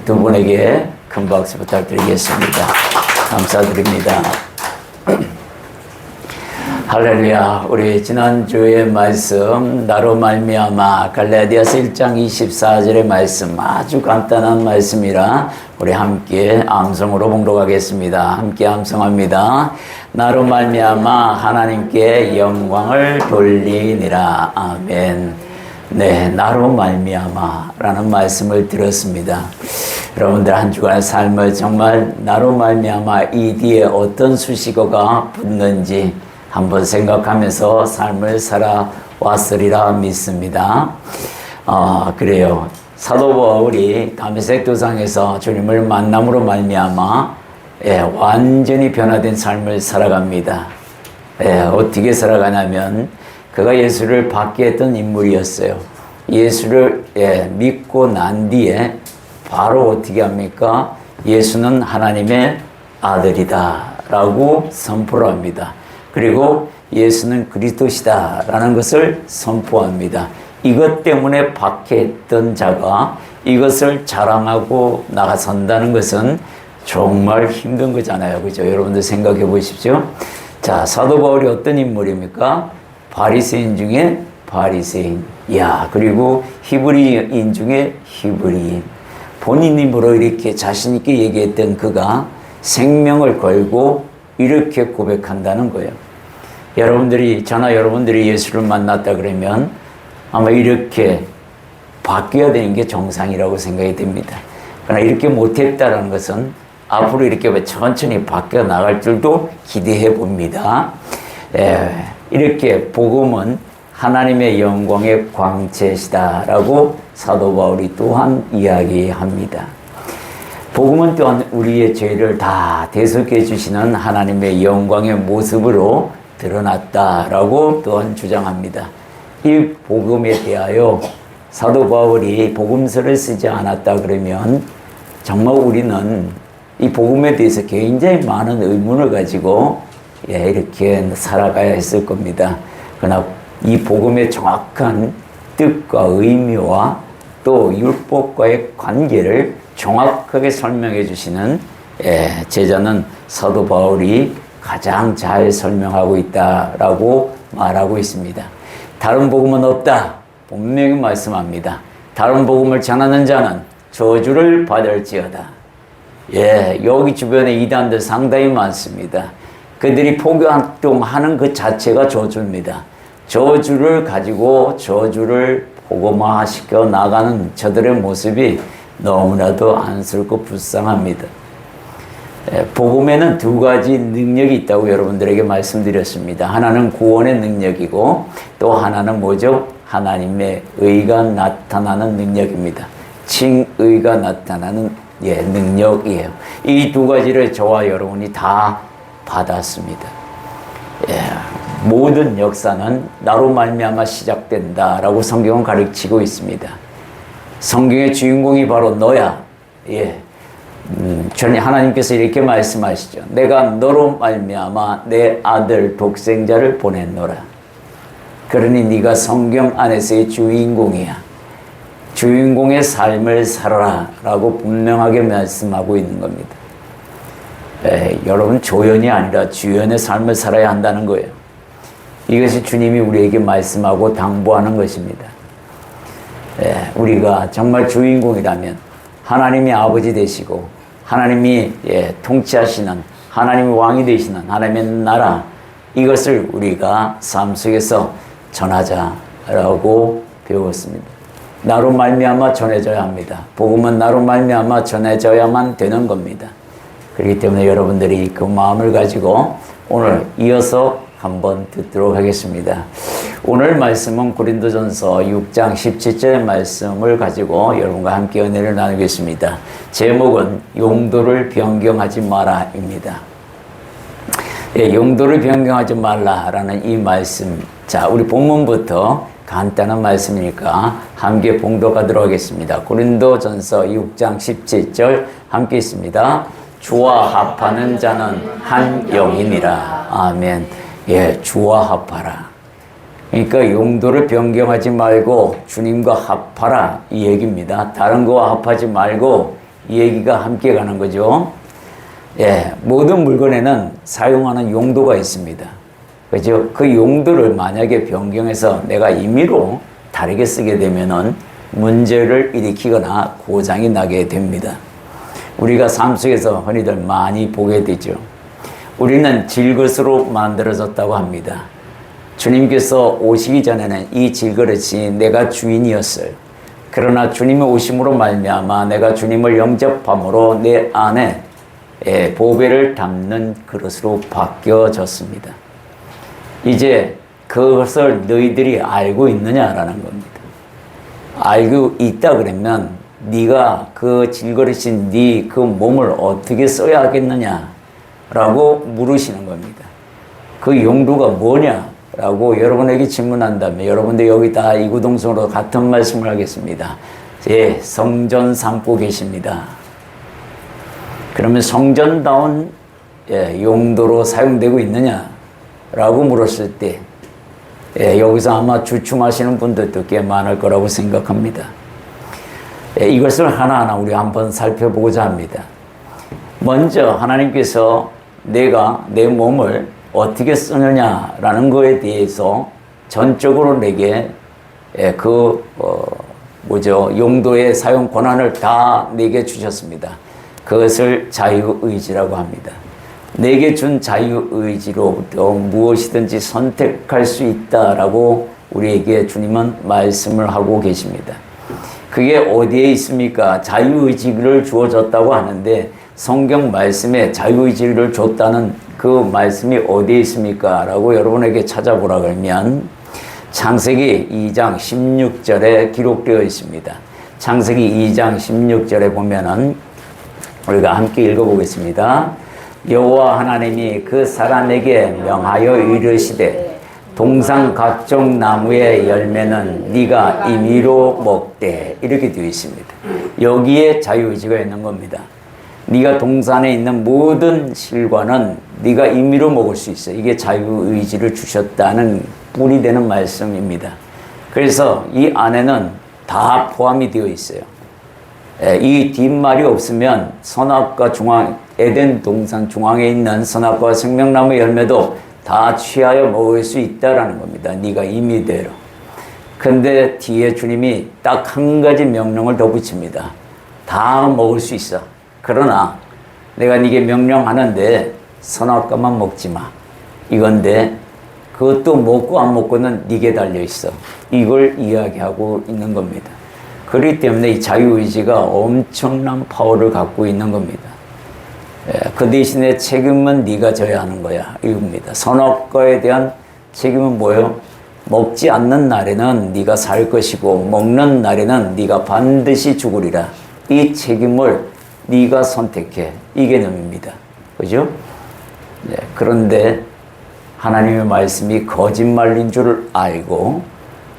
우리 두 분에게 큰 박수 부탁드리겠습니다. 감사드립니다. 할렐루야. 우리 지난주의 말씀 나로 말미암아 갈라디아서 1장 24절의 말씀 아주 간단한 말씀이라 우리 함께 암송으로 봉독하겠습니다. 함께 암송합니다. 나로 말미암아 하나님께 영광을 돌리니라. 아멘. 네, 나로 말미암아 라는 말씀을 들었습니다. 여러분들 한 주간의 삶을 정말 나로 말미암아 이 뒤에 어떤 수식어가 붙는지 한번 생각하면서 삶을 살아왔으리라 믿습니다. 그래요. 사도 바울이 다메섹 도상에서 주님을 만남으로 말미암아 완전히 변화된 삶을 살아갑니다. 어떻게 살아가냐면 그가 예수를 받게 했던 인물이었어요. 예수를 믿고 난 뒤에 바로 어떻게 합니까? 예수는 하나님의 아들이다 라고 선포를 합니다. 그리고 예수는 그리스도시다 라는 것을 선포합니다. 이것 때문에 박해했던 자가 이것을 자랑하고 나가선다는 것은 정말 힘든 거잖아요. 그죠? 여러분들 생각해 보십시오. 자, 사도 바울이 어떤 인물입니까? 바리새인 중에 바리새인. 그리고 히브리인 중에 히브리인. 본인 입으로 이렇게 자신 있게 얘기했던 그가 생명을 걸고 이렇게 고백한다는 거예요. 저나 여러분들이 예수를 만났다 그러면 아마 이렇게 바뀌어야 되는 게 정상이라고 생각이 됩니다. 그러나 이렇게 못했다는 것은 앞으로 이렇게 천천히 바뀌어 나갈 줄도 기대해 봅니다. 이렇게 복음은 하나님의 영광의 광채시다라고 사도 바울이 또한 이야기합니다. 복음은 또한 우리의 죄를 다 대속해 주시는 하나님의 영광의 모습으로 드러났다라고 또한 주장합니다. 이 복음에 대하여 사도 바울이 복음서를 쓰지 않았다 그러면 정말 우리는 이 복음에 대해서 굉장히 많은 의문을 가지고 이렇게 살아가야 했을 겁니다. 그러나 이 복음의 정확한 뜻과 의미와 또 율법과의 관계를 정확하게 설명해 주시는 제자는 사도 바울이 가장 잘 설명하고 있다라고 말하고 있습니다. 다른 복음은 없다. 분명히 말씀합니다. 다른 복음을 전하는 자는 저주를 받을지어다. 여기 주변에 이단들 상당히 많습니다. 그들이 포교활동하는 그 자체가 저주입니다. 저주를 가지고 저주를 복음화시켜 나가는 저들의 모습이 너무나도 안쓰럽고 불쌍합니다. 복음에는 두 가지 능력이 있다고 여러분들에게 말씀드렸습니다. 하나는 구원의 능력이고 또 하나는 뭐죠? 하나님의 의가 나타나는 능력입니다. 칭의가 나타나는 능력이에요. 이 두 가지를 저와 여러분이 다 받았습니다. 모든 역사는 나로 말미암아 시작된다라고 성경은 가르치고 있습니다. 성경의 주인공이 바로 너야. 하나님께서 이렇게 말씀하시죠. 내가 너로 말미암아 내 아들 독생자를 보냈노라. 그러니 네가 성경 안에서의 주인공이야. 주인공의 삶을 살아라 라고 분명하게 말씀하고 있는 겁니다. 여러분 조연이 아니라 주연의 삶을 살아야 한다는 거예요. 이것이 주님이 우리에게 말씀하고 당부하는 것입니다. 우리가 정말 주인공이라면 하나님이 아버지 되시고 하나님이 통치하시는 하나님이 왕이 되시는 하나님의 나라, 이것을 우리가 삶 속에서 전하자라고 배웠습니다. 나로 말미암아 전해져야 합니다. 복음은 나로 말미암아 전해져야만 되는 겁니다. 그렇기 때문에 여러분들이 그 마음을 가지고 오늘 이어서 한번 듣도록 하겠습니다. 오늘 말씀은 고린도전서 6장 17절의 말씀을 가지고 여러분과 함께 은혜를 나누겠습니다. 제목은 용도를 변경하지 마라입니다. 용도를 변경하지 말라라는 이 말씀. 자, 우리 본문부터 간단한 말씀이니까 함께 봉독하도록 하겠습니다. 고린도전서 6장 17절 함께 있습니다. 주와 합하는 자는 한 영이니라. 아멘. 주와 합하라. 그러니까 용도를 변경하지 말고 주님과 합하라 이 얘기입니다. 다른 거와 합하지 말고 이 얘기가 함께 가는 거죠. 예, 모든 물건에는 사용하는 용도가 있습니다. 그죠? 그 용도를 만약에 변경해서 내가 임의로 다르게 쓰게 되면은 문제를 일으키거나 고장이 나게 됩니다. 우리가 삶 속에서 흔히들 많이 보게 되죠. 우리는 질것으로 만들어졌다고 합니다. 주님께서 오시기 전에는 이 질그릇이 내가 주인이었어요. 그러나 주님의 오심으로 말미암아 내가 주님을 영접함으로 내 안에 보배를 담는 그릇으로 바뀌어졌습니다. 이제 그것을 너희들이 알고 있느냐라는 겁니다. 알고 있다 그러면 네가 그 질그릇인 네 그 몸을 어떻게 써야 하겠느냐라고 물으시는 겁니다. 그 용도가 뭐냐라고 여러분에게 질문한다면 여러분들 여기 다 이구동성으로 같은 말씀을 하겠습니다. 예, 성전 삼고 계십니다. 그러면 성전다운 용도로 사용되고 있느냐라고 물었을 때 여기서 아마 주춤하시는 분들도 꽤 많을 거라고 생각합니다. 이것을 하나하나 우리 한번 살펴보고자 합니다. 먼저 하나님께서 내가 내 몸을 어떻게 쓰느냐라는 거에 대해서 전적으로 내게 용도의 사용 권한을 다 내게 주셨습니다. 그것을 자유의지라고 합니다. 내게 준 자유의지로부터 무엇이든지 선택할 수 있다라고 우리에게 주님은 말씀을 하고 계십니다. 그게 어디에 있습니까? 자유의지를 주어졌다고 하는데 성경 말씀에 자유의지를 줬다는 그 말씀이 어디에 있습니까? 라고 여러분에게 찾아보라 그러면 창세기 2장 16절에 기록되어 있습니다. 창세기 2장 16절에 보면은 우리가 함께 읽어보겠습니다. 여호와 하나님이 그 사람에게 명하여 이르시되 동산 각종 나무의 열매는 네가 임의로 먹되 이렇게 되어 있습니다. 여기에 자유의지가 있는 겁니다. 네가 동산에 있는 모든 실과는 네가 임의로 먹을 수 있어. 이게 자유의지를 주셨다는 뿔이 되는 말씀입니다. 그래서 이 안에는 다 포함이 되어 있어요. 이 뒷말이 없으면 선악과 에덴 동산 중앙에 있는 선악과 생명나무 열매도 다 취하여 먹을 수 있다라는 겁니다. 네가 임의대로. 근데 뒤에 주님이 딱 한 가지 명령을 더 붙입니다. 다 먹을 수 있어. 그러나 내가 네게 명령하는데 선악과만 먹지 마. 이건데 그것도 먹고 안 먹고는 네게 달려 있어. 이걸 이야기하고 있는 겁니다. 그렇기 때문에 이 자유의지가 엄청난 파워를 갖고 있는 겁니다. 그 대신에 책임은 네가 져야 하는 거야. 이겁니다. 선악과에 대한 책임은 뭐예요? 먹지 않는 날에는 네가 살 것이고 먹는 날에는 네가 반드시 죽으리라. 이 책임을 네가 선택해. 이 개념입니다. 그죠? 네, 그런데 하나님의 말씀이 거짓말인 줄 알고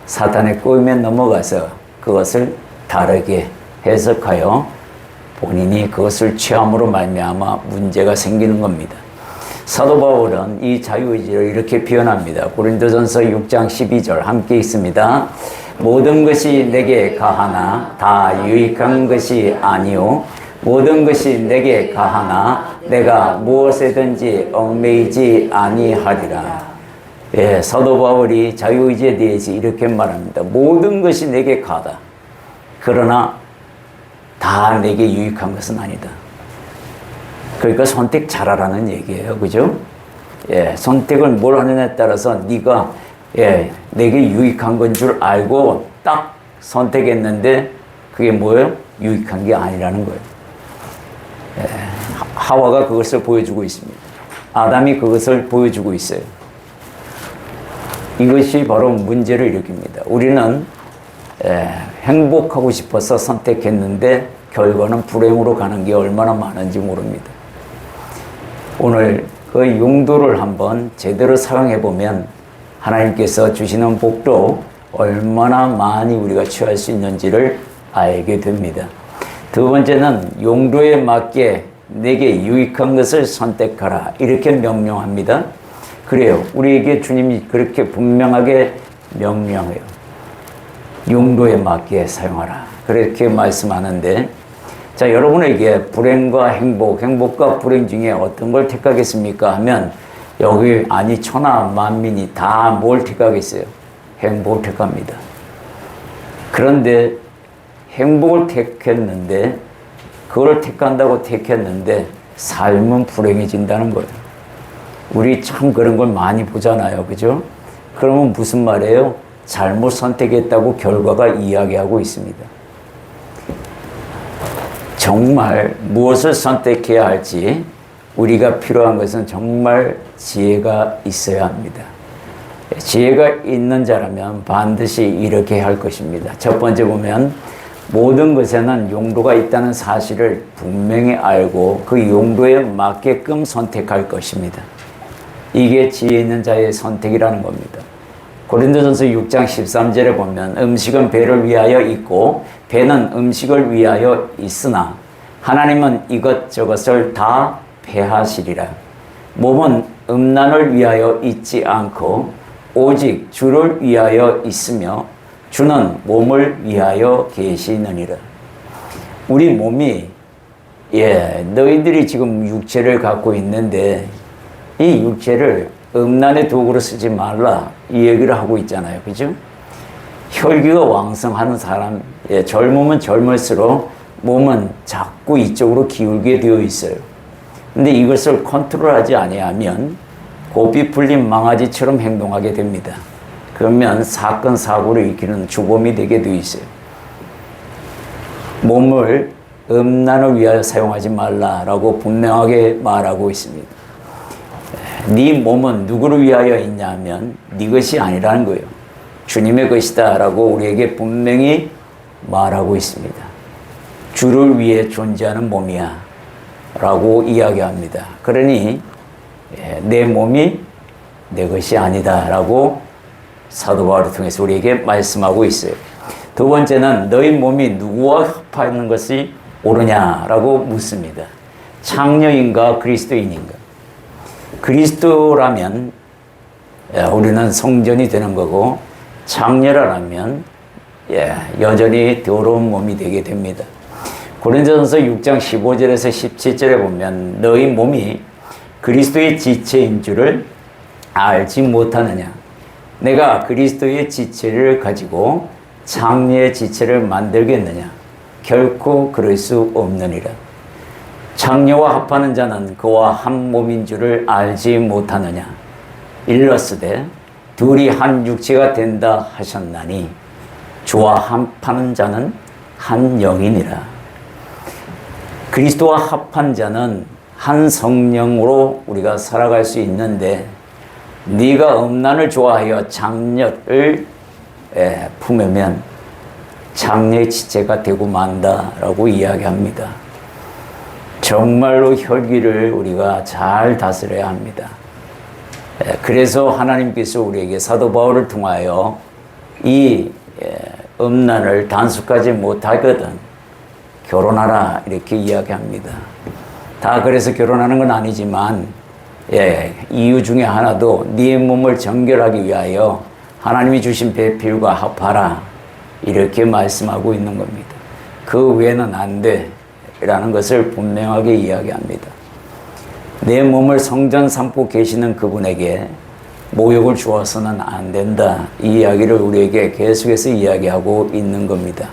사탄의 꼬임에 넘어가서 그것을 다르게 해석하여 본인이 그것을 취함으로 말미암아 문제가 생기는 겁니다. 사도 바울은 이 자유의지를 이렇게 표현합니다. 고린도전서 6장 12절 함께 있습니다. 모든 것이 내게 가하나 다 유익한 것이 아니요 모든 것이 내게 가하나 내가 무엇에든지 얽매이지 아니하리라. 예, 사도 바울이 자유의지에 대해서 이렇게 말합니다. 모든 것이 내게 가다. 그러나 다 내게 유익한 것은 아니다. 그러니까 선택 잘하라는 얘기예요. 그죠? 예, 선택을 뭘 하느냐에 따라서 네가 내게 유익한 건 줄 알고 딱 선택했는데 그게 뭐예요? 유익한 게 아니라는 거예요. 예, 하와가 그것을 보여주고 있습니다. 아담이 그것을 보여주고 있어요. 이것이 바로 문제를 일으킵니다. 우리는 행복하고 싶어서 선택했는데 결과는 불행으로 가는 게 얼마나 많은지 모릅니다. 오늘 그 용도를 한번 제대로 사용해 보면 하나님께서 주시는 복도 얼마나 많이 우리가 취할 수 있는지를 알게 됩니다. 두 번째는 용도에 맞게 내게 유익한 것을 선택하라. 이렇게 명령합니다. 그래요. 우리에게 주님이 그렇게 분명하게 명령해요. 용도에 맞게 사용하라. 그렇게 말씀하는데 자, 여러분에게 불행과 행복, 행복과 불행 중에 어떤 걸 택하겠습니까? 하면 여기 아니 천하 만민이 다 뭘 택하겠어요? 행복을 택합니다. 그런데 행복을 택했는데 그걸 택한다고 택했는데 삶은 불행해진다는 거예요. 우리 참 그런 걸 많이 보잖아요. 그죠? 그러면 무슨 말이에요? 잘못 선택했다고 결과가 이야기하고 있습니다. 정말 무엇을 선택해야 할지 우리가 필요한 것은 정말 지혜가 있어야 합니다. 지혜가 있는 자라면 반드시 이렇게 할 것입니다. 첫 번째 보면 모든 것에는 용도가 있다는 사실을 분명히 알고 그 용도에 맞게끔 선택할 것입니다. 이게 지혜 있는 자의 선택이라는 겁니다. 고린도전서 6장 13절에 보면 음식은 배를 위하여 있고 배는 음식을 위하여 있으나 하나님은 이것저것을 다 배하시리라. 몸은 음란을 위하여 있지 않고 오직 주를 위하여 있으며 주는 몸을 위하여 계시느니라. 우리 몸이 너희들이 지금 육체를 갖고 있는데 이 육체를 음란의 도구로 쓰지 말라 이 얘기를 하고 있잖아요. 그죠? 혈기가 왕성하는 사람, 젊으면 젊을수록 몸은 자꾸 이쪽으로 기울게 되어 있어요. 근데 이것을 컨트롤하지 아니하면 고삐 풀린 망아지처럼 행동하게 됩니다. 그러면 사건 사고를 일으키는 주범이 되게 되어 있어요. 몸을 음란을 위하여 사용하지 말라라고 분명하게 말하고 있습니다. 네 몸은 누구를 위하여 있냐면 네 것이 아니라는 거예요. 주님의 것이다 라고 우리에게 분명히 말하고 있습니다. 주를 위해 존재하는 몸이야 라고 이야기합니다. 그러니 내 몸이 내 것이 아니다 라고 사도 바울을 통해서 우리에게 말씀하고 있어요. 두 번째는 너희 몸이 누구와 합하는 것이 옳으냐라고 묻습니다. 창녀인가 그리스도인인가? 그리스도라면 우리는 성전이 되는 거고 창녀라면 여전히 더러운 몸이 되게 됩니다. 고린도전서 6장 15절에서 17절에 보면 너희 몸이 그리스도의 지체인 줄을 알지 못하느냐? 내가 그리스도의 지체를 가지고 창녀의 지체를 만들겠느냐? 결코 그럴 수 없느니라. 창녀와 합하는 자는 그와 한 몸인 줄을 알지 못하느냐? 일러스되 둘이 한 육체가 된다 하셨나니 주와 합하는 자는 한 영이니라. 그리스도와 합한 자는 한 성령으로 우리가 살아갈 수 있는데 네가 음란을 좋아하여 장녀를 품으면 장녀의 지체가 되고 만다라고 이야기합니다. 정말로 혈기를 우리가 잘 다스려야 합니다. 그래서 하나님께서 우리에게 사도 바울을 통하여 이 음란을 단속하지 못하거든 결혼하라 이렇게 이야기합니다. 다 그래서 결혼하는 건 아니지만 이유 중에 하나도 네 몸을 정결하기 위하여 하나님이 주신 배필과 합하라 이렇게 말씀하고 있는 겁니다. 그 외에는 안 돼 라는 것을 분명하게 이야기합니다. 내 몸을 성전 삼고 계시는 그분에게 모욕을 주어서는 안 된다 이 이야기를 우리에게 계속해서 이야기하고 있는 겁니다.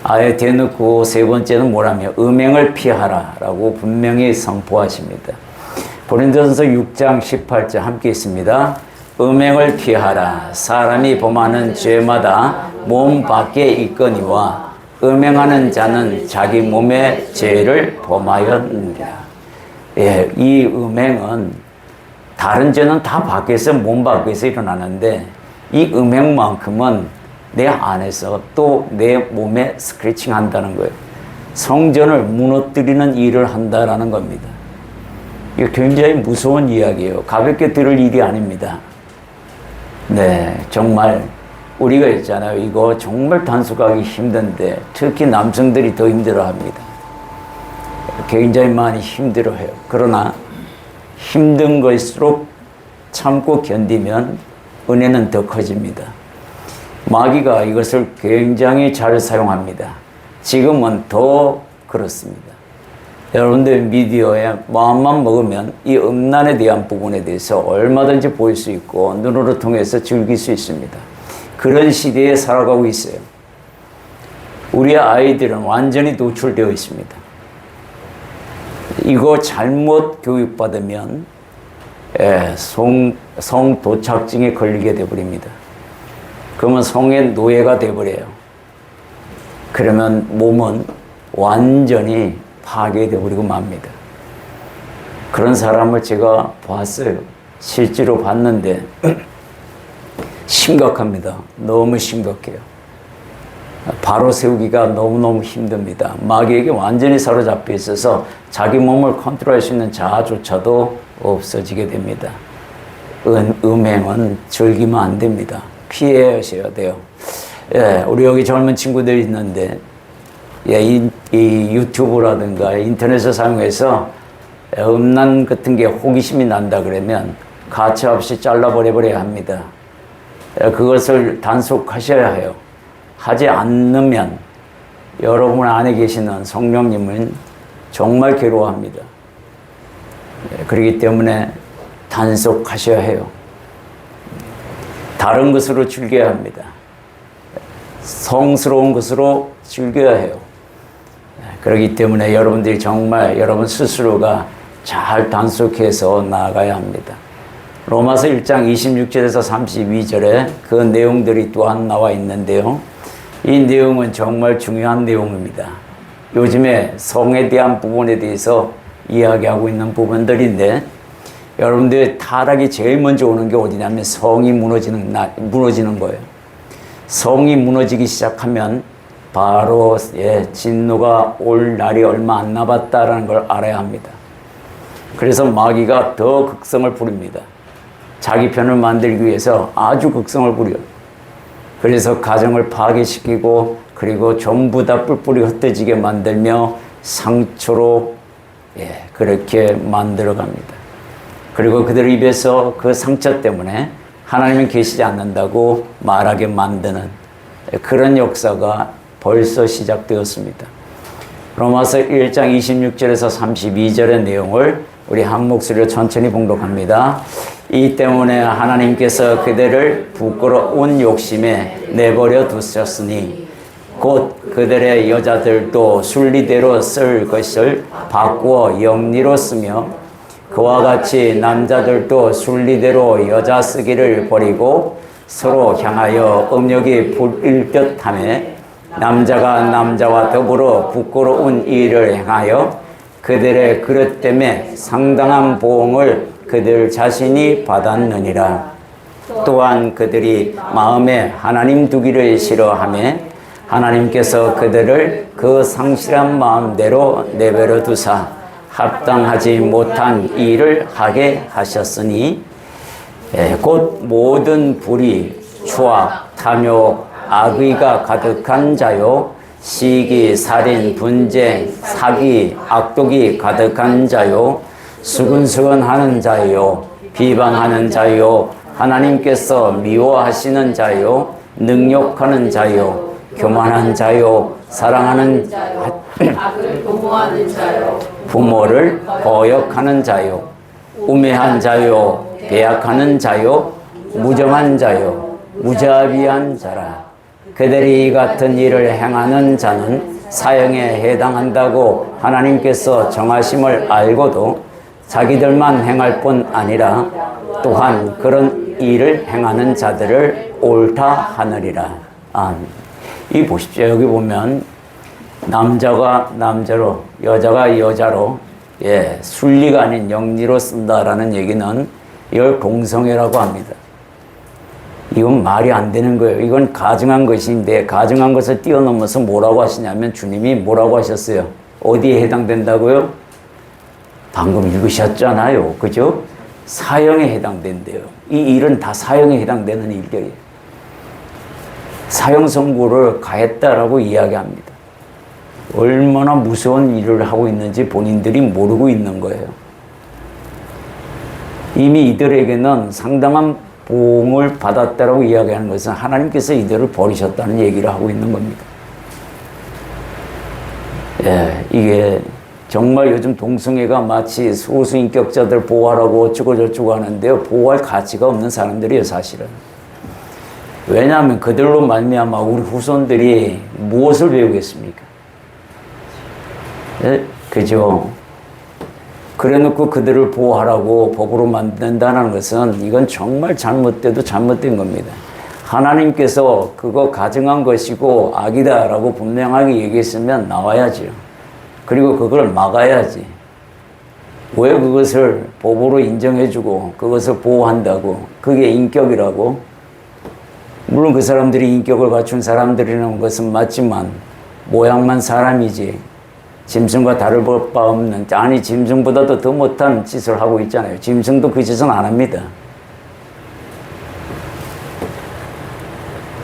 아예 대놓고 세 번째는 뭐라며 음행을 피하라 라고 분명히 선포하십니다. 고린도전서 6장 18절 함께 있습니다. 음행을 피하라. 사람이 범하는 죄마다 몸 밖에 있거니와 음행하는 자는 자기 몸의 죄를 범하였느니라. 이 음행은 다른 죄는 다 밖에서 몸 밖에서 일어나는데 이 음행만큼은 내 안에서 또 내 몸에 스크래칭 한다는 거예요. 성전을 무너뜨리는 일을 한다라는 겁니다. 이거 굉장히 무서운 이야기예요. 가볍게 들을 일이 아닙니다. 정말 우리가 있잖아요. 이거 정말 단속하기 힘든데 특히 남성들이 더 힘들어합니다. 굉장히 많이 힘들어해요. 그러나 힘든 것일수록 참고 견디면 은혜는 더 커집니다. 마귀가 이것을 굉장히 잘 사용합니다. 지금은 더 그렇습니다. 여러분들 미디어에 마음만 먹으면 이 음란에 대한 부분에 대해서 얼마든지 보일 수 있고 눈으로 통해서 즐길 수 있습니다. 그런 시대에 살아가고 있어요. 우리 아이들은 완전히 노출되어 있습니다. 이거 잘못 교육받으면 성 도착증에 걸리게 되어버립니다. 그러면 성의 노예가 되어버려요. 그러면 몸은 완전히 파괴되어버리고 맙니다. 그런 사람을 제가 봤어요. 실제로 봤는데 심각합니다. 너무 심각해요. 바로 세우기가 너무너무 힘듭니다. 마귀에게 완전히 사로잡혀 있어서 자기 몸을 컨트롤할 수 있는 자아조차도 없어지게 됩니다. 음행은 즐기면 안 됩니다. 피하셔야 돼요. 우리 여기 젊은 친구들이 있는데 이 유튜브라든가 인터넷을 사용해서 음란 같은 게 호기심이 난다 그러면 가차없이 잘라버려야 합니다. 그것을 단속하셔야 해요. 하지 않으면 여러분 안에 계시는 성령님은 정말 괴로워합니다. 그렇기 때문에 단속하셔야 해요. 다른 것으로 즐겨야 합니다. 성스러운 것으로 즐겨야 해요. 그렇기 때문에 여러분들이 정말 여러분 스스로가 잘 단속해서 나아가야 합니다. 로마서 1장 26절에서 32절에 그 내용들이 또한 나와 있는데요. 이 내용은 정말 중요한 내용입니다. 요즘에 성에 대한 부분에 대해서 이야기하고 있는 부분들인데 여러분들 타락이 제일 먼저 오는 게 어디냐면 성이 무너지는 거예요. 성이 무너지기 시작하면 바로 진노가 올 날이 얼마 안 남았다라는 걸 알아야 합니다. 그래서 마귀가 더 극성을 부립니다. 자기 편을 만들기 위해서 아주 극성을 부려요. 그래서 가정을 파괴시키고 그리고 전부 다 뿔뿔이 흩어지게 만들며 상처로 그렇게 만들어 갑니다. 그리고 그들 입에서 그 상처 때문에 하나님은 계시지 않는다고 말하게 만드는 그런 역사가 벌써 시작되었습니다. 로마서 1장 26절에서 32절의 내용을 우리 한 목소리로 천천히 봉독합니다. 이 때문에 하나님께서 그들을 부끄러운 욕심에 내버려 두셨으니 곧 그들의 여자들도 순리대로 쓸 것을 바꾸어 영리로 쓰며 그와 같이 남자들도 순리대로 여자 쓰기를 버리고 서로 향하여 음욕이 불일 듯하며 남자가 남자와 더불어 부끄러운 일을 행하여 그들의 그릇 때문에 상당한 보응을 그들 자신이 받았느니라. 또한 그들이 마음에 하나님 두기를 싫어하며 하나님께서 그들을 그 상실한 마음대로 내버려 두사 합당하지 못한 일을 하게 하셨으니 곧 모든 불의, 추악, 탐욕, 악의가 가득한 자요 시기, 살인, 분쟁, 사기, 악독이 가득한 자요 수근수근하는 자요 비방하는 자요 하나님께서 미워하시는 자요 능욕하는 자요 교만한 자요 사랑하는 악을 도모하는 자요 부모를 거역하는 자요 우매한 자요 배약하는 자요 무정한 자요 무자비한 자라. 그들이 이 같은 일을 행하는 자는 사형에 해당한다고 하나님께서 정하심을 알고도 자기들만 행할 뿐 아니라 또한 그런 일을 행하는 자들을 옳다 하느리라. 이 보십시오. 여기 보면 남자가 남자로 여자가 여자로 순리가 아닌 영리로 쓴다라는 얘기는 이걸 동성애라고 합니다. 이건 말이 안 되는 거예요. 이건 가증한 것인데 가증한 것을 뛰어넘어서 뭐라고 하시냐면 주님이 뭐라고 하셨어요? 어디에 해당된다고요? 방금 읽으셨잖아요. 그죠? 사형에 해당된대요. 이 일은 다 사형에 해당되는 일들이에요. 사형 선고를 가했다라고 이야기합니다. 얼마나 무서운 일을 하고 있는지 본인들이 모르고 있는 거예요. 이미 이들에게는 상당한 보응을 받았다라고 이야기하는 것은 하나님께서 이들을 버리셨다는 얘기를 하고 있는 겁니다. 이게 정말 요즘 동성애가 마치 소수인격자들 보호하라고 어쩌고저쩌고 하는데요. 보호할 가치가 없는 사람들이에요, 사실은. 왜냐하면 그들로 말미암아 우리 후손들이 무엇을 배우겠습니까? 그죠? 그래놓고 그들을 보호하라고 법으로 만든다는 것은 이건 정말 잘못돼도 잘못된 겁니다. 하나님께서 그거 가증한 것이고 악이다라고 분명하게 얘기했으면 나와야죠. 그리고 그걸 막아야지. 왜 그것을 법으로 인정해주고 그것을 보호한다고? 그게 인격이라고? 물론 그 사람들이 인격을 갖춘 사람들이라는 것은 맞지만 모양만 사람이지 짐승과 다를 바 없는, 아니 짐승보다도 더 못한 짓을 하고 있잖아요. 짐승도 그 짓은 안 합니다.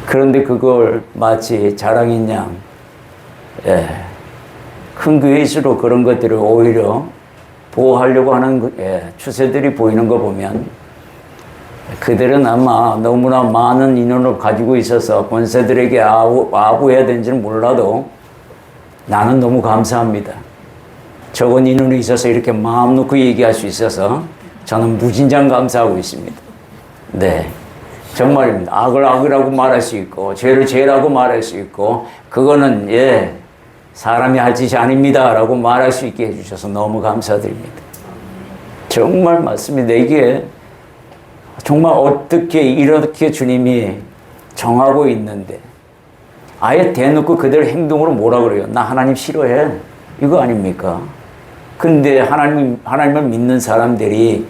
그런데 그걸 마치 자랑인 양 큰 교회일수록 그런 것들을 오히려 보호하려고 하는 추세들이 보이는 거 보면 그들은 아마 너무나 많은 인원을 가지고 있어서 권세들에게 아부해야 되는지는 몰라도 나는 너무 감사합니다. 적은 인원이 있어서 이렇게 마음 놓고 얘기할 수 있어서 저는 무진장 감사하고 있습니다. 네. 정말입니다. 악을 악이라고 말할 수 있고 죄를 죄라고 말할 수 있고 그거는 사람이 할 짓이 아닙니다 라고 말할 수 있게 해주셔서 너무 감사드립니다. 정말 맞습니다. 이게 정말 어떻게 이렇게 주님이 정하고 있는데 아예 대놓고 그들 행동으로 뭐라 그래요? 나 하나님 싫어해. 이거 아닙니까? 근데 하나님을 믿는 사람들이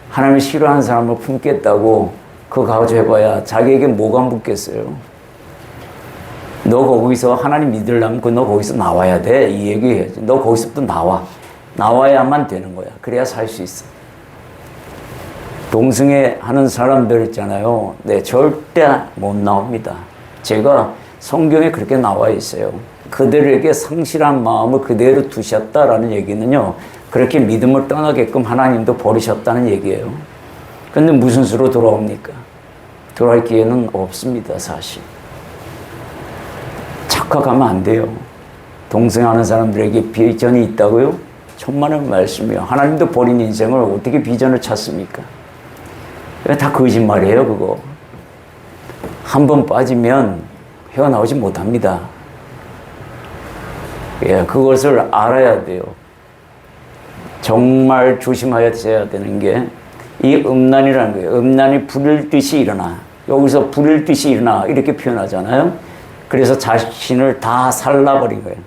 하나님을 싫어하는 사람을 품겠다고 그거 가져해봐야 자기에게 뭐가 묻겠어요? 너 거기서 하나님 믿으려면 너 거기서 나와야 돼. 이 얘기해야지. 너 거기서부터 나와야만 되는 거야. 그래야 살 수 있어. 동성애 하는 사람들 있잖아요. 네, 절대 못 나옵니다. 제가 성경에 그렇게 나와 있어요. 그들에게 상실한 마음을 그대로 두셨다라는 얘기는요. 그렇게 믿음을 떠나게끔 하나님도 버리셨다는 얘기예요. 근데 무슨 수로 돌아옵니까? 돌아올 기회는 없습니다, 사실. 착각하면 안 돼요. 동성하는 사람들에게 비전이 있다고요? 천만의 말씀이요. 하나님도 버린 인생을 어떻게 비전을 찾습니까? 다 거짓말이에요, 그거. 한 번 빠지면 헤어나오지 못합니다. 그것을 알아야 돼요. 정말 조심하셔야 되는 게 이 음란이라는 거예요. 음란이 불일 듯이 일어나. 여기서 불일 듯이 일어나 이렇게 표현하잖아요. 그래서 자신을 다 살라버린 거예요.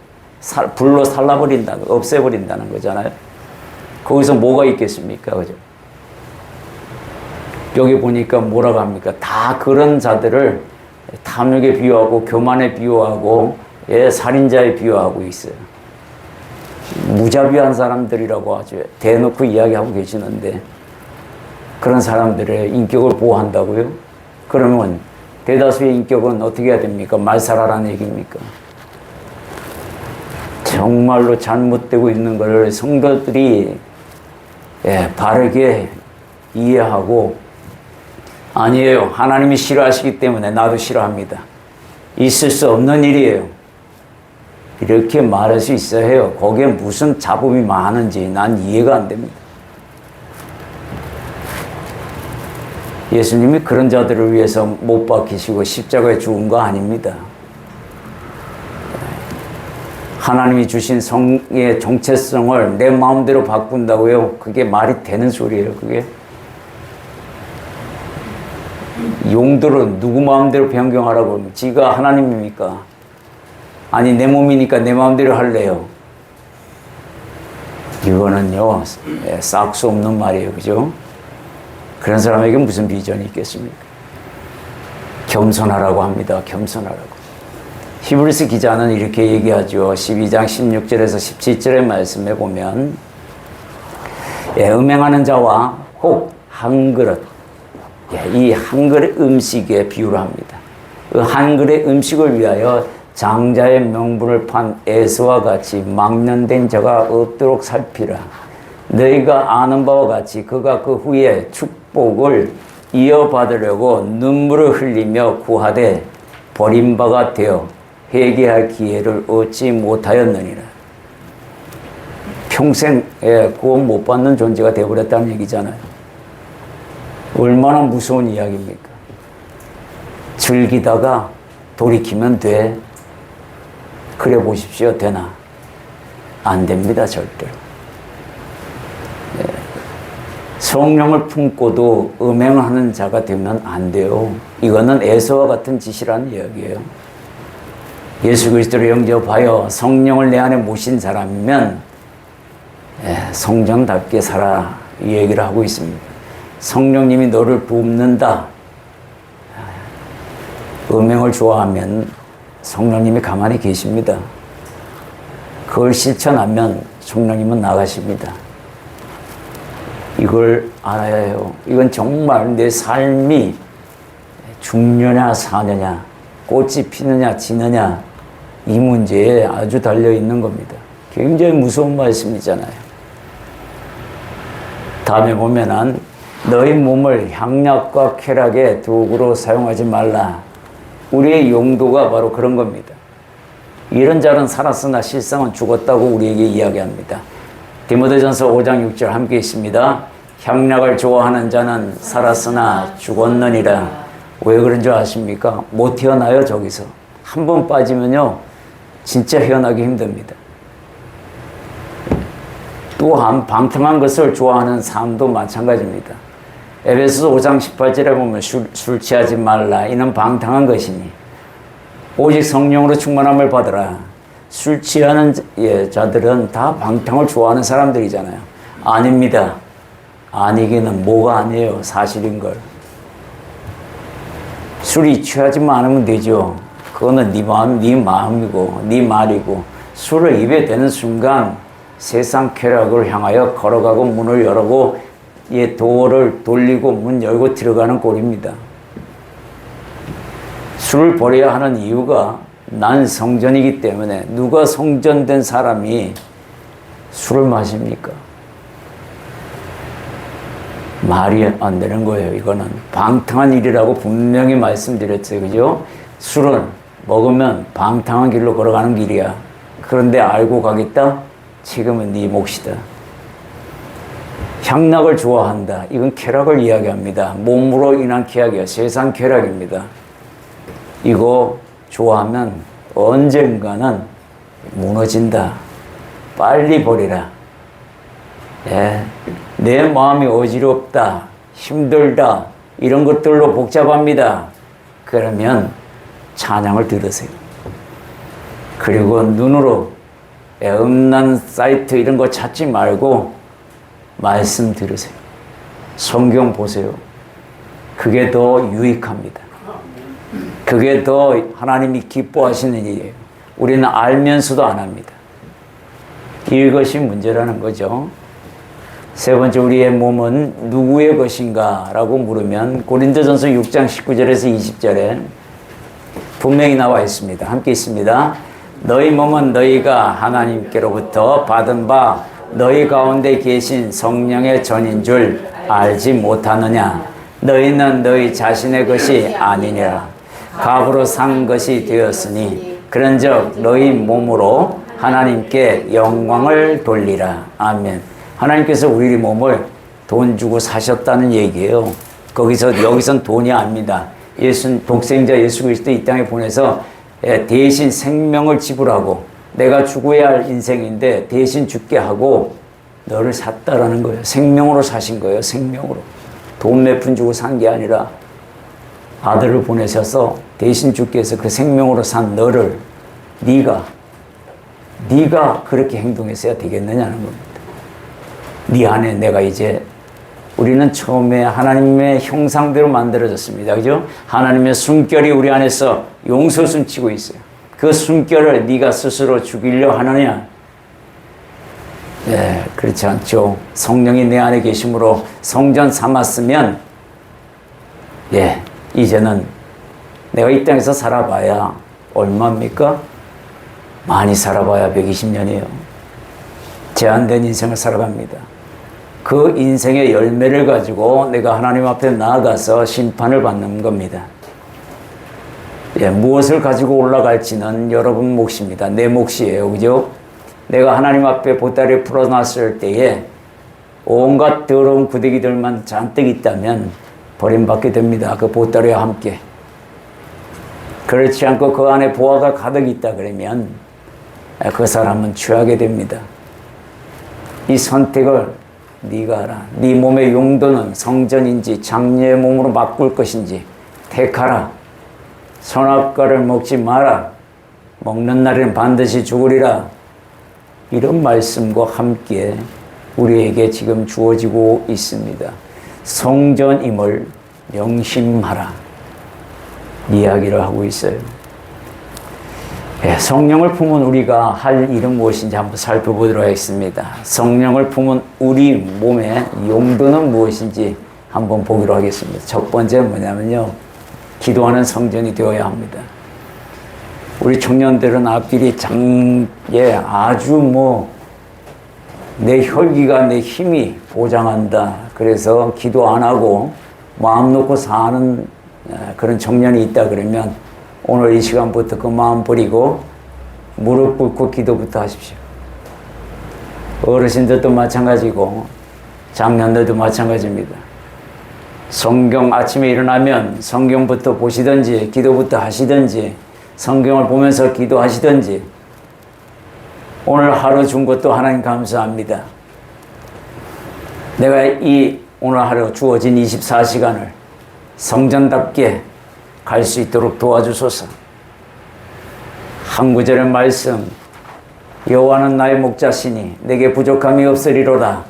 불로 살라버린다는 거, 없애버린다는 거잖아요. 거기서 뭐가 있겠습니까? 그죠? 여기 보니까 뭐라고 합니까? 다 그런 자들을 탐욕에 비유하고 교만에 비유하고 살인자에 비유하고 있어요. 무자비한 사람들이라고 아주 대놓고 이야기하고 계시는데 그런 사람들의 인격을 보호한다고요? 그러면 대다수의 인격은 어떻게 해야 됩니까? 말살하라는 얘기입니까? 정말로 잘못되고 있는 걸 성도들이 바르게 이해하고 아니에요. 하나님이 싫어하시기 때문에 나도 싫어합니다. 있을 수 없는 일이에요. 이렇게 말할 수 있어야 해요. 거기에 무슨 잡음이 많은지 난 이해가 안 됩니다. 예수님이 그런 자들을 위해서 못 박히시고 십자가에 죽은 거 아닙니다. 하나님이 주신 성의 정체성을 내 마음대로 바꾼다고요? 그게 말이 되는 소리예요, 그게? 용들은 누구 마음대로 변경하라고 하면 지가 하나님입니까? 아니 내 몸이니까 내 마음대로 할래요. 이거는요 싹 수 없는 말이에요, 그죠? 그런 사람에게 무슨 비전이 있겠습니까? 겸손하라고 합니다. 겸손하라고. 히브리서 기자는 이렇게 얘기하죠. 12장 16절에서 17절의 말씀에 보면 음행하는 자와 혹 한 그릇, 이 한 그릇 음식에 비유를 합니다. 그 한 그릇 음식을 위하여 장자의 명분을 판 에서와 같이 망년된 자가 없도록 살피라. 너희가 아는 바와 같이 그가 그 후에 축복을 이어받으려고 눈물을 흘리며 구하되 버린 바가 되어 회개할 기회를 얻지 못하였느니라. 평생 구원 못 받는 존재가 되어버렸다는 얘기잖아요. 얼마나 무서운 이야기입니까? 즐기다가 돌이키면 돼. 그래 보십시오. 되나? 안 됩니다. 절대로. 성령을 품고도 음행하는 자가 되면 안 돼요. 이거는 에서와 같은 짓이라는 이야기예요. 예수 그리스도를 영접하여 성령을 내 안에 모신 사람이면 성령답게 살아, 이 얘기를 하고 있습니다. 성령님이 너를 돕는다. 음행을 좋아하면 성령님이 가만히 계십니다. 그걸 실천하면 성령님은 나가십니다. 이걸 알아야 해요. 이건 정말 내 삶이 죽느냐 사느냐, 꽃이 피느냐 지느냐, 이 문제에 아주 달려있는 겁니다. 굉장히 무서운 말씀이잖아요. 다음에 보면은 너희 몸을 향락과 쾌락의 도구로 사용하지 말라. 우리의 용도가 바로 그런 겁니다. 이런 자는 살았으나 실상은 죽었다고 우리에게 이야기합니다. 디모데전서 5장 6절 함께 있습니다. 향락을 좋아하는 자는 살았으나 죽었느니라. 왜 그런 줄 아십니까? 못 태어나요. 저기서 한 번 빠지면요 진짜 헤어나기 힘듭니다. 또한 방탕한 것을 좋아하는 삶도 마찬가지입니다. 에베소서 5장 18절에 보면 술 취하지 말라. 이는 방탕한 것이니 오직 성령으로 충만함을 받으라. 술 취하는 자들은 다 방탕을 좋아하는 사람들이잖아요. 아닙니다. 아니기는 뭐가 아니에요. 사실인 걸. 술이 취하지만 않으면 되죠. 그거는 네 마음이고 네 말이고, 술을 입에 대는 순간 세상 쾌락을 향하여 걸어가고 문을 열고 도어를 돌리고 문 열고 들어가는 꼴입니다. 술을 버려야 하는 이유가 난 성전이기 때문에. 누가 성전된 사람이 술을 마십니까? 말이 안 되는 거예요. 이거는 방탕한 일이라고 분명히 말씀드렸어요. 그죠? 술은 먹으면 방탕한 길로 걸어가는 길이야. 그런데 알고 가겠다? 책임은 네 몫이다. 향락을 좋아한다. 이건 쾌락을 이야기합니다. 몸으로 인한 쾌락이야. 세상 쾌락입니다. 이거 좋아하면 언젠가는 무너진다. 빨리 버리라. 내 마음이 어지럽다, 힘들다, 이런 것들로 복잡합니다. 그러면 찬양을 들으세요. 그리고 눈으로 음란 사이트 이런 거 찾지 말고 말씀 들으세요. 성경 보세요. 그게 더 유익합니다. 그게 더 하나님이 기뻐하시는 일이에요. 우리는 알면서도 안 합니다. 이것이 문제라는 거죠. 세 번째, 우리의 몸은 누구의 것인가 라고 물으면 고린도전서 6장 19절에서 20절에 분명히 나와 있습니다. 함께 있습니다. 너희 몸은 너희가 하나님께로부터 받은 바 너희 가운데 계신 성령의 전인 줄 알지 못하느냐. 너희는 너희 자신의 것이 아니니라. 값으로 산 것이 되었으니 그런즉 너희 몸으로 하나님께 영광을 돌리라. 아멘. 하나님께서 우리 몸을 돈 주고 사셨다는 얘기예요. 여기선 돈이 아닙니다. 독생자 예수 그리스도 이 땅에 보내서 대신 생명을 지불하고, 내가 죽어야 할 인생인데 대신 죽게 하고 너를 샀다라는 거예요. 생명으로 사신 거예요. 생명으로. 돈 몇 푼 주고 산 게 아니라 아들을 보내셔서 대신 죽게 해서 그 생명으로 산 너를 네가 그렇게 행동했어야 되겠느냐는 겁니다. 네 안에 내가 이제, 우리는 처음에 하나님의 형상대로 만들어졌습니다. 그죠? 하나님의 숨결이 우리 안에서 용서 숨치고 있어요. 그 숨결을 네가 스스로 죽이려 하느냐? 네, 그렇지 않죠. 성령이 내 안에 계심으로 성전 삼았으면, 이제는 내가 이 땅에서 살아봐야 얼마입니까? 많이 살아봐야 120년이에요. 제한된 인생을 살아갑니다. 그 인생의 열매를 가지고 내가 하나님 앞에 나아가서 심판을 받는 겁니다. 무엇을 가지고 올라갈지는 여러분 몫입니다. 내 몫이에요. 그죠? 내가 하나님 앞에 보따리를 풀어놨을 때에 온갖 더러운 구데기들만 잔뜩 있다면 버림받게 됩니다. 그 보따리와 함께. 그렇지 않고 그 안에 보화가 가득 있다 그러면 그 사람은 취하게 됩니다. 이 선택을 네가 하라. 네 몸의 용도는 성전인지 장녀의 몸으로 바꿀 것인지 택하라. 선악과를 먹지 마라. 먹는 날에는 반드시 죽으리라. 이런 말씀과 함께 우리에게 지금 주어지고 있습니다. 성전임을 명심하라. 이야기를 하고 있어요. 성령을 품은 우리가 할 일은 무엇인지 한번 살펴보도록 하겠습니다. 성령을 품은 우리 몸의 용도는 무엇인지 한번 보기로 하겠습니다. 첫 번째는 뭐냐면요, 기도하는 성전이 되어야 합니다. 우리 청년들은 앞길이 아주 내 혈기가 내 힘이 보장한다. 그래서 기도 안 하고 마음 놓고 사는 그런 청년이 있다 그러면 오늘 이 시간부터 그 마음 버리고 무릎 꿇고 기도부터 하십시오. 어르신들도 마찬가지고 장년들도 마찬가지입니다. 성경 아침에 일어나면 성경부터 보시든지 기도부터 하시든지 성경을 보면서 기도하시든지 오늘 하루 준 것도 하나님 감사합니다. 내가 이 오늘 하루 주어진 24시간을 성전답게 갈 수 있도록 도와주소서. 한 구절의 말씀, 여호와는 나의 목자시니 내게 부족함이 없으리로다.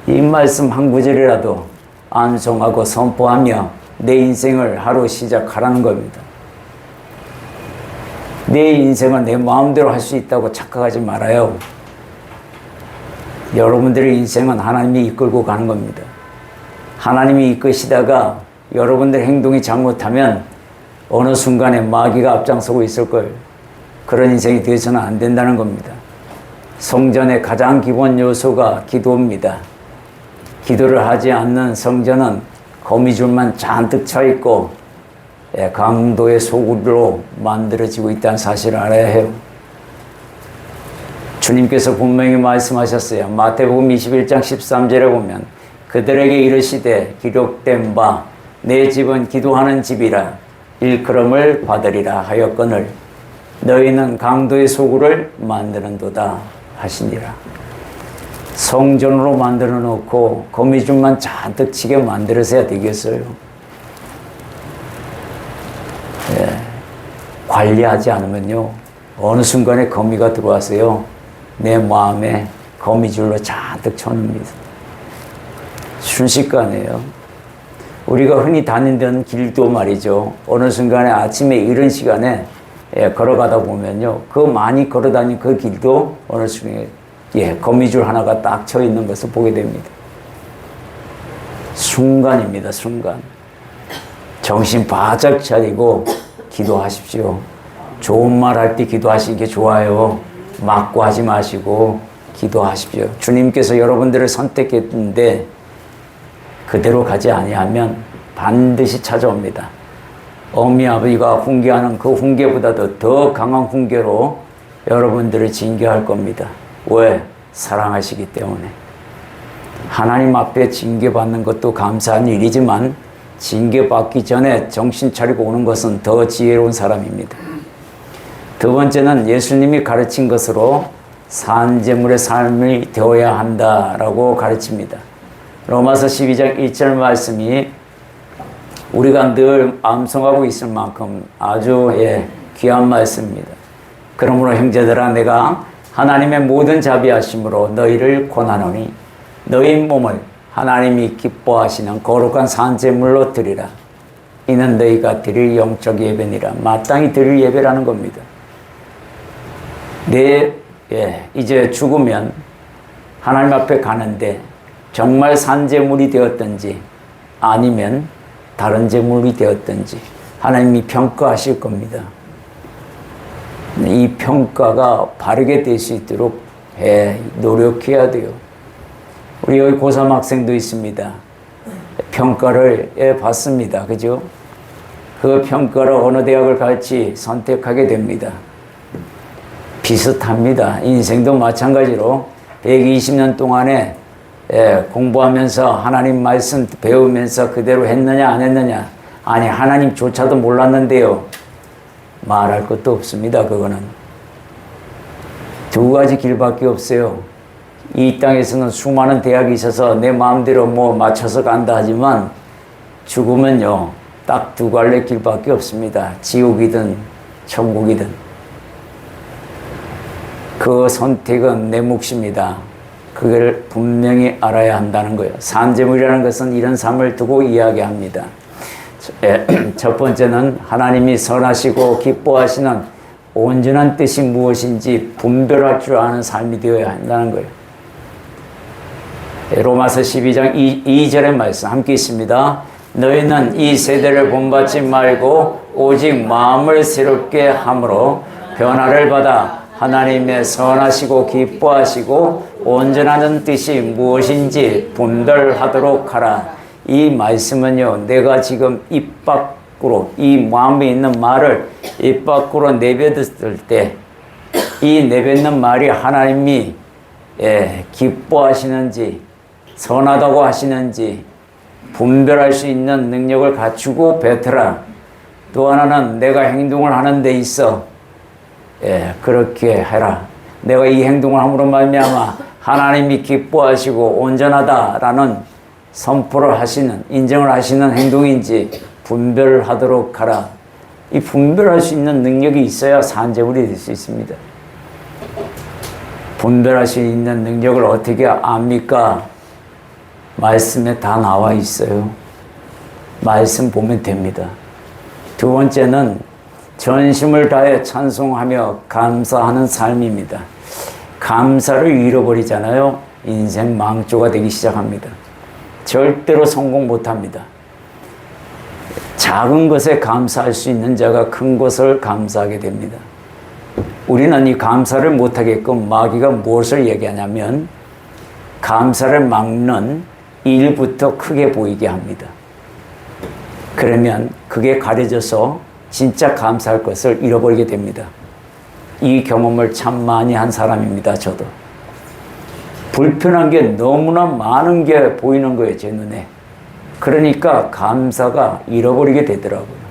이 말씀 한 구절이라도 암송하고 선포하며 내 인생을 하루 시작하라는 겁니다. 내 인생을 내 마음대로 할 수 있다고 착각하지 말아요. 여러분들의 인생은 하나님이 이끌고 가는 겁니다. 하나님이 이끄시다가 여러분들의 행동이 잘못하면 어느 순간에 마귀가 앞장서고 있을 거예요. 그런 인생이 되어서는 안 된다는 겁니다. 성전의 가장 기본 요소가 기도입니다. 기도를 하지 않는 성전은 거미줄만 잔뜩 차 있고 강도의 소굴로 만들어지고 있다는 사실을 알아야 해요. 주님께서 분명히 말씀하셨어요. 마태복음 21장 13절에 보면 그들에게 이르시되 기록된 바 내 집은 기도하는 집이라 일컬음을 받으리라 하였거늘 너희는 강도의 소굴을 만드는도다 하시니라. 성전으로 만들어 놓고 거미줄만 잔뜩 치게 만들어서야 되겠어요? 관리하지 않으면요 어느 순간에 거미가 들어와서요 내 마음에 거미줄로 잔뜩 쳐놓습니다. 순식간에요. 우리가 흔히 다니던 길도 말이죠. 어느 순간에 아침에 이른 시간에 걸어가다 보면요. 그 많이 걸어다닌 그 길도 어느 순간에 거미줄 하나가 딱 쳐 있는 것을 보게 됩니다. 순간입니다. 순간. 정신 바짝 차리고 기도하십시오. 좋은 말 할 때 기도하시는 게 좋아요. 맞고 하지 마시고 기도하십시오. 주님께서 여러분들을 선택했는데 그대로 가지 아니하면 반드시 찾아옵니다. 어미 아버지가 훈계하는 그 훈계보다도 더 강한 훈계로 여러분들을 징계할 겁니다. 왜? 사랑하시기 때문에. 하나님 앞에 징계받는 것도 감사한 일이지만 징계받기 전에 정신 차리고 오는 것은 더 지혜로운 사람입니다. 두 번째는 예수님이 가르친 것으로 산재물의 삶이 되어야 한다라고 가르칩니다. 로마서 12장 1절 말씀이 우리가 늘 암송하고 있을 만큼 아주 귀한 말씀입니다. 그러므로 형제들아 내가 하나님의 모든 자비하심으로 너희를 권하노니 너희 몸을 하나님이 기뻐하시는 거룩한 산재물로 드리라. 이는 너희가 드릴 영적 예배니라. 마땅히 드릴 예배라는 겁니다. 이제 죽으면 하나님 앞에 가는데 정말 산재물이 되었든지 아니면 다른 재물이 되었든지 하나님이 평가하실 겁니다. 이 평가가 바르게 될 수 있도록 노력해야 돼요. 우리 여기 고3 학생도 있습니다. 평가를 받습니다. 그죠? 그 평가로 어느 대학을 갈지 선택하게 됩니다. 비슷합니다. 인생도 마찬가지로 120년 동안에 공부하면서 하나님 말씀 배우면서 그대로 했느냐 안 했느냐, 아니 하나님조차도 몰랐는데요. 말할 것도 없습니다. 그거는 두 가지 길밖에 없어요. 이 땅에서는 수많은 대학이 있어서 내 마음대로 뭐 맞춰서 간다 하지만 죽으면요 딱 두 갈래 길밖에 없습니다. 지옥이든 천국이든. 그 선택은 내 몫입니다. 그걸 분명히 알아야 한다는 거예요. 산재물이라는 것은 이런 삶을 두고 이야기합니다. 첫 번째는 하나님이 선하시고 기뻐하시는 온전한 뜻이 무엇인지 분별할 줄 아는 삶이 되어야 한다는 거예요. 로마서 12장 2절의 말씀 함께 있습니다. 너희는 이 세대를 본받지 말고 오직 마음을 새롭게 함으로 변화를 받아 하나님의 선하시고 기뻐하시고 온전한 뜻이 무엇인지 분별하도록 하라. 이 말씀은요, 내가 지금 입 밖으로 이 마음에 있는 말을 입 밖으로 내뱉을 때 이 내뱉는 말이 하나님이 기뻐하시는지 선하다고 하시는지 분별할 수 있는 능력을 갖추고 뱉어라. 또 하나는 내가 행동을 하는 데 있어 그렇게 해라. 내가 이 행동을 함으로 말미암아 하나님이 기뻐하시고 온전하다라는 선포를 하시는, 인정을 하시는 행동인지 분별하도록 하라. 이 분별할 수 있는 능력이 있어야 산재물이 될 수 있습니다. 분별할 수 있는 능력을 어떻게 압니까? 말씀에 다 나와 있어요. 말씀 보면 됩니다. 두 번째는 전심을 다해 찬송하며 감사하는 삶입니다. 감사를 잃어버리잖아요. 인생 망조가 되기 시작합니다. 절대로 성공 못합니다. 작은 것에 감사할 수 있는 자가 큰 것을 감사하게 됩니다. 우리는 이 감사를 못하게끔 마귀가 무엇을 얘기하냐면 감사를 막는 일부터 크게 보이게 합니다. 그러면 그게 가려져서 진짜 감사할 것을 잃어버리게 됩니다. 이 경험을 참 많이 한 사람입니다. 저도. 불편한 게 너무나 많은 게 보이는 거예요. 제 눈에. 그러니까 감사가 잃어버리게 되더라고요.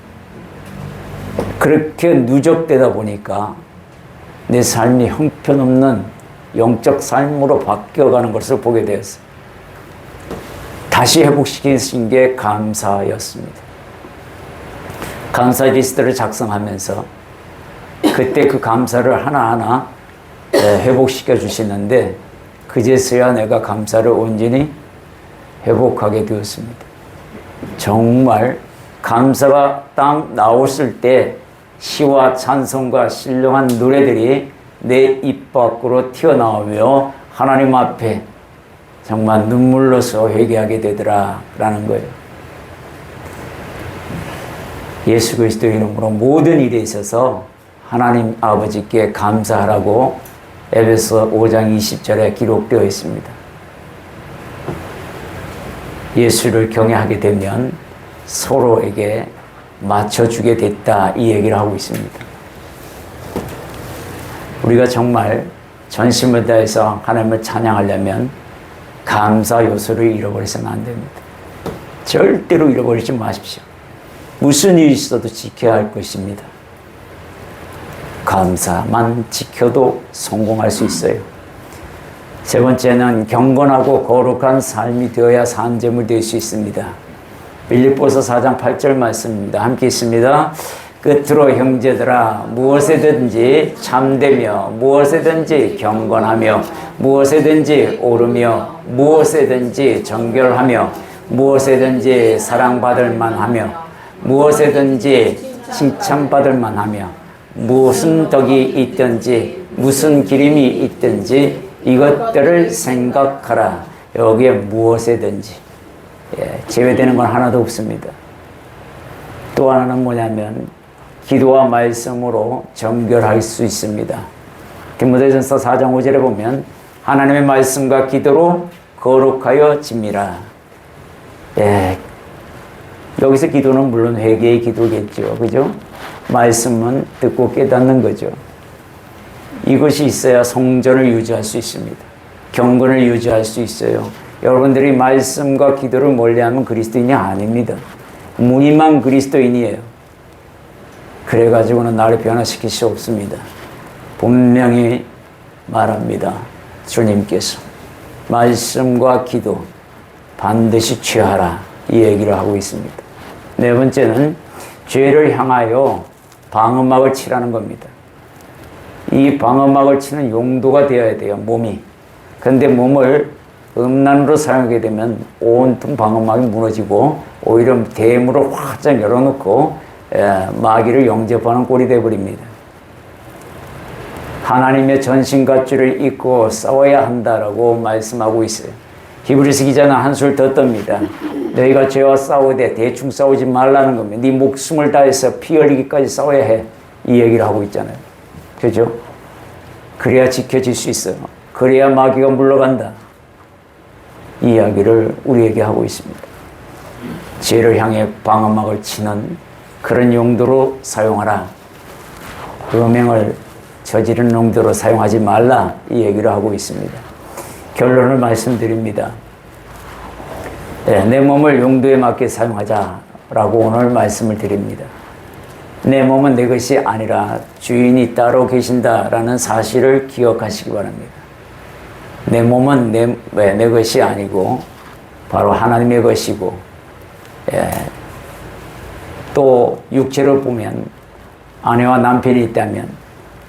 그렇게 누적되다 보니까 내 삶이 형편없는 영적 삶으로 바뀌어가는 것을 보게 되었어요. 다시 회복시키신 게 감사였습니다. 감사 리스트를 작성하면서 그때 그 감사를 하나하나 회복시켜 주시는데 그제서야 내가 감사를 온전히 회복하게 되었습니다. 정말 감사가 딱 나왔을 때 시와 찬송과 신령한 노래들이 내 입 밖으로 튀어나오며 하나님 앞에 정말 눈물로서 회개하게 되더라 라는 거예요. 예수 그리스도의 이름으로 모든 일에 있어서 하나님 아버지께 감사하라고 에베소 5장 20절에 기록되어 있습니다. 예수를 경외하게 되면 서로에게 맞춰주게 됐다 이 얘기를 하고 있습니다. 우리가 정말 전심을 다해서 하나님을 찬양하려면 감사 요소를 잃어버리서는 안 됩니다. 절대로 잃어버리지 마십시오. 무슨 일이 있어도 지켜야 할 것입니다. 감사만 지켜도 성공할 수 있어요. 세 번째는 경건하고 거룩한 삶이 되어야 산재물이 될 수 있습니다. 빌립보서 4장 8절 말씀입니다. 함께 있습니다. 끝으로 형제들아 무엇에든지 참되며 무엇에든지 경건하며 무엇에든지 오르며 무엇에든지 정결하며 무엇에든지 사랑받을 만하며 무엇에든지 칭찬받을 만하며 무슨 덕이 있든지 무슨 기림이 있든지 이것들을 생각하라. 여기에 무엇에든지 제외되는 건 하나도 없습니다. 또 하나는 뭐냐면 기도와 말씀으로 정결할 수 있습니다. 디모데전서 4장 5절에 보면 하나님의 말씀과 기도로 거룩하여 짐이라. 여기서 기도는 물론 회개의 기도겠죠. 그죠? 말씀은 듣고 깨닫는 거죠. 이것이 있어야 성전을 유지할 수 있습니다. 경건을 유지할 수 있어요. 여러분들이 말씀과 기도를 멀리하면 그리스도인이 아닙니다. 무임한 그리스도인이에요. 그래가지고는 나를 변화시킬 수 없습니다. 분명히 말합니다. 주님께서 말씀과 기도 반드시 취하라 이 얘기를 하고 있습니다. 네 번째는 죄를 향하여 방어막을 치라는 겁니다. 이 방어막을 치는 용도가 되어야 돼요. 몸이. 그런데 몸을 음란으로 사용하게 되면 온통 방어막이 무너지고 오히려 대문을 활짝 열어놓고 마귀를 영접하는 꼴이 되어버립니다. 하나님의 전신갑주를 입고 싸워야 한다라고 말씀하고 있어요. 히브리서 기자는 한술 더 떱니다. 너희가 죄와 싸우되 대충 싸우지 말라는 겁니다. 네 목숨을 다해서 피 흘리기까지 싸워야 해. 이 얘기를 하고 있잖아요. 그죠? 그래야 지켜질 수 있어요. 그래야 마귀가 물러간다. 이 이야기를 우리에게 하고 있습니다. 죄를 향해 방어막을 치는 그런 용도로 사용하라. 음행을 저지르는 용도로 사용하지 말라. 이 얘기를 하고 있습니다. 결론을 말씀드립니다. 네, 내 몸을 용도에 맞게 사용하자라고 오늘 말씀을 드립니다. 내 몸은 내 것이 아니라 주인이 따로 계신다라는 사실을 기억하시기 바랍니다. 내 몸은 내 것이 아니고 바로 하나님의 것이고, 또 육체로 보면 아내와 남편이 있다면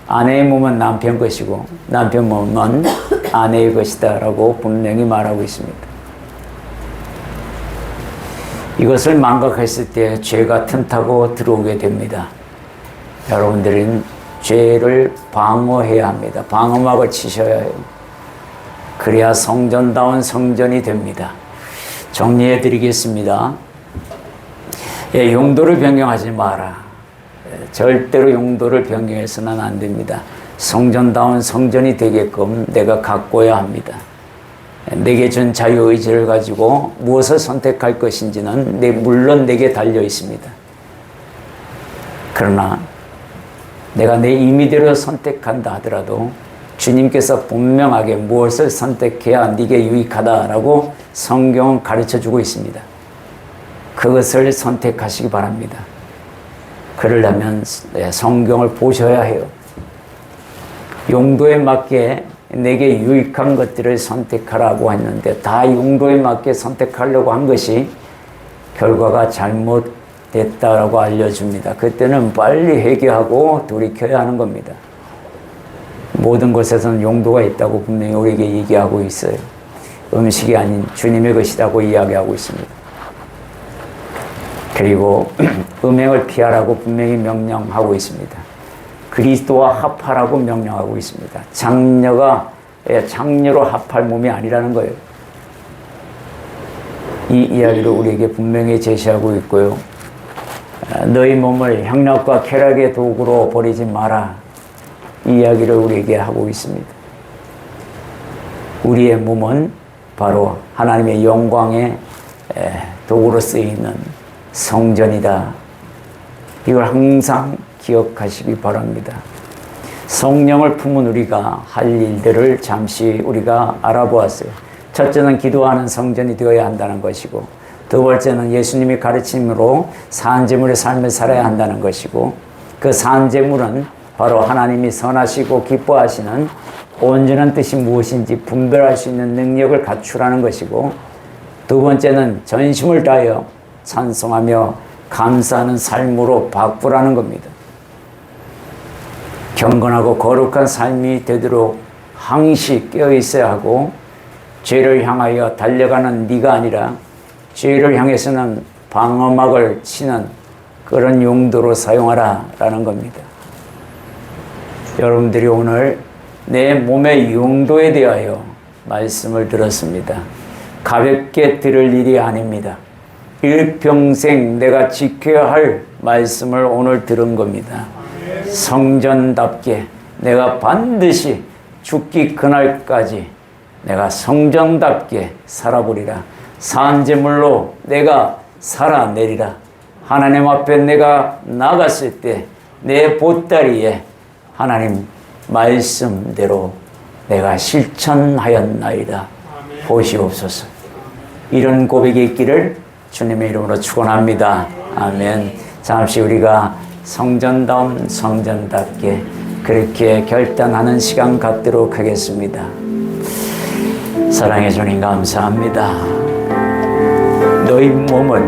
아내의 몸은 남편 것이고 남편 몸은 아내의 것이다 라고 분명히 말하고 있습니다. 이것을 망각했을 때 죄가 틈타고 들어오게 됩니다. 여러분들은 죄를 방어해야 합니다. 방어막을 치셔야 해요. 그래야 성전다운 성전이 됩니다. 정리해 드리겠습니다. 용도를 변경하지 마라. 절대로 용도를 변경해서는 안 됩니다. 성전다운 성전이 되게끔 내가 가꿔야 합니다. 내게 준 자유의지를 가지고 무엇을 선택할 것인지는 물론 내게 달려 있습니다. 그러나 내가 내 임의대로 선택한다 하더라도 주님께서 분명하게 무엇을 선택해야 네게 유익하다라고 성경은 가르쳐주고 있습니다. 그것을 선택하시기 바랍니다. 그러려면 성경을 보셔야 해요. 용도에 맞게 내게 유익한 것들을 선택하라고 했는데 다 용도에 맞게 선택하려고 한 것이 결과가 잘못됐다라고 알려줍니다. 그때는 빨리 회개하고 돌이켜야 하는 겁니다. 모든 것에서는 용도가 있다고 분명히 우리에게 얘기하고 있어요. 음식이 아닌 주님의 것이라고 이야기하고 있습니다. 그리고 음행을 피하라고 분명히 명령하고 있습니다. 그리스도와 합하라고 명령하고 있습니다. 장녀로 합할 몸이 아니라는 거예요. 이 이야기를 우리에게 분명히 제시하고 있고요. 너희 몸을 향락과 쾌락의 도구로 버리지 마라. 이 이야기를 우리에게 하고 있습니다. 우리의 몸은 바로 하나님의 영광의 도구로 쓰이는 성전이다. 이걸 항상 기억하시기 바랍니다. 성령을 품은 우리가 할 일들을 잠시 우리가 알아보았어요. 첫째는 기도하는 성전이 되어야 한다는 것이고, 두 번째는 예수님이 가르침으로 산제물의 삶을 살아야 한다는 것이고, 그 산제물은 바로 하나님이 선하시고 기뻐하시는 온전한 뜻이 무엇인지 분별할 수 있는 능력을 갖추라는 것이고, 두 번째는 전심을 다하여 찬송하며 감사하는 삶으로 바꾸라는 겁니다. 경건하고 거룩한 삶이 되도록 항시 깨어 있어야 하고, 죄를 향하여 달려가는 네가 아니라 죄를 향해서는 방어막을 치는 그런 용도로 사용하라라는 겁니다. 여러분들이 오늘 내 몸의 용도에 대하여 말씀을 들었습니다. 가볍게 들을 일이 아닙니다. 일평생 내가 지켜야 할 말씀을 오늘 들은 겁니다. 성전답게 내가 반드시 죽기 그날까지 내가 성전답게 살아보리라. 산제물로 내가 살아내리라. 하나님 앞에 내가 나갔을 때 내 보따리에 하나님 말씀대로 내가 실천하였나이다. 보시옵소서. 이런 고백이 있기를 주님의 이름으로 축원합니다. 아멘. 잠시 우리가 성전다운 성전답게 그렇게 결단하는 시간 갖도록 하겠습니다. 사랑해 주님 감사합니다. 너희 몸을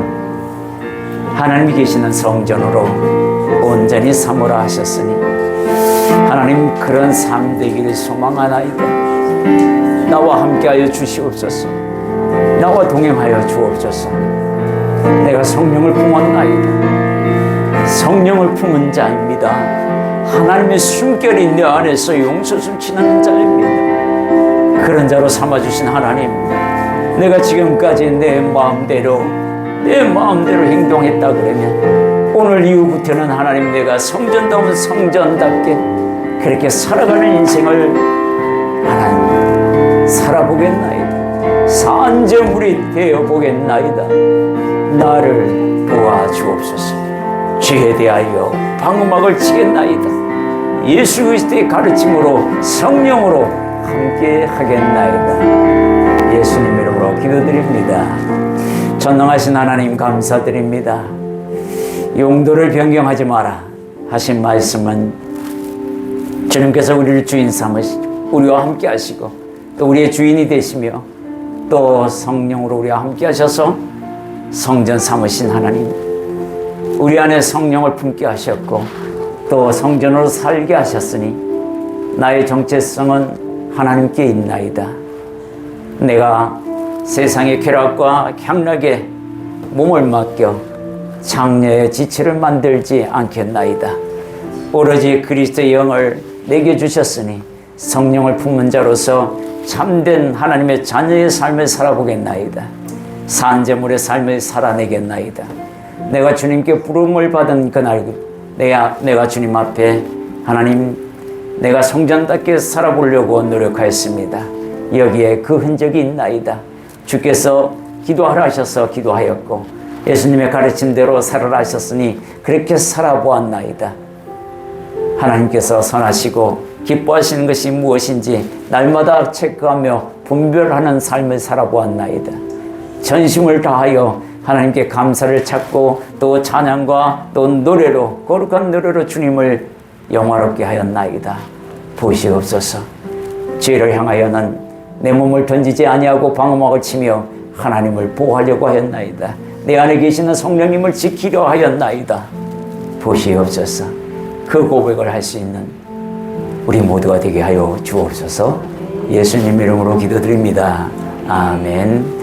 하나님이 계시는 성전으로 온전히 삼으라 하셨으니 하나님 그런 삶 되기를 소망하나이다. 나와 함께하여 주시옵소서. 나와 동행하여 주옵소서. 내가 성령을 품었나이다. 성령을 품은 자입니다. 하나님의 숨결이 내 안에서 용서 숨치는 자입니다. 그런 자로 삼아주신 하나님, 내가 지금까지 내 마음대로 행동했다 그러면 오늘 이후부터는 하나님 내가 성전다운 성전답게 그렇게 살아가는 인생을 하나님 살아보겠나이다. 산재물이 되어보겠나이다. 나를 도와주옵소서. 죄에 대하여 방음막을 치겠나이다. 예수 그리스도의 가르침으로 성령으로 함께 하겠나이다. 예수님 이름으로 기도드립니다. 전능하신 하나님 감사드립니다. 용도를 변경하지 마라 하신 말씀은 주님께서 우리를 주인 삼으시고 우리와 함께 하시고 또 우리의 주인이 되시며 또 성령으로 우리와 함께 하셔서 성전 삼으신 하나님, 우리 안에 성령을 품게 하셨고 또 성전으로 살게 하셨으니 나의 정체성은 하나님께 있나이다. 내가 세상의 쾌락과 향락에 몸을 맡겨 장래의 지체를 만들지 않겠나이다. 오로지 그리스도의 영을 내게 주셨으니 성령을 품는 자로서 참된 하나님의 자녀의 삶을 살아보겠나이다. 산재물의 삶을 살아내겠나이다. 내가 주님께 부름을 받은 그날 내가 주님 앞에 하나님 내가 성전답게 살아보려고 노력하였습니다. 여기에 그 흔적이 있나이다. 주께서 기도하라 하셔서 기도하였고 예수님의 가르침대로 살아라 하셨으니 그렇게 살아보았나이다. 하나님께서 선하시고 기뻐하시는 것이 무엇인지 날마다 체크하며 분별하는 삶을 살아보았나이다. 전심을 다하여 하나님께 감사를 찾고 또 찬양과 또 노래로 거룩한 노래로 주님을 영화롭게 하였나이다. 보시옵소서. 죄를 향하여는 내 몸을 던지지 아니하고 방어막을 치며 하나님을 보호하려고 하였나이다. 내 안에 계시는 성령님을 지키려 하였나이다. 보시옵소서. 그 고백을 할 수 있는 우리 모두가 되게 하여 주옵소서. 예수님 이름으로 기도드립니다. 아멘.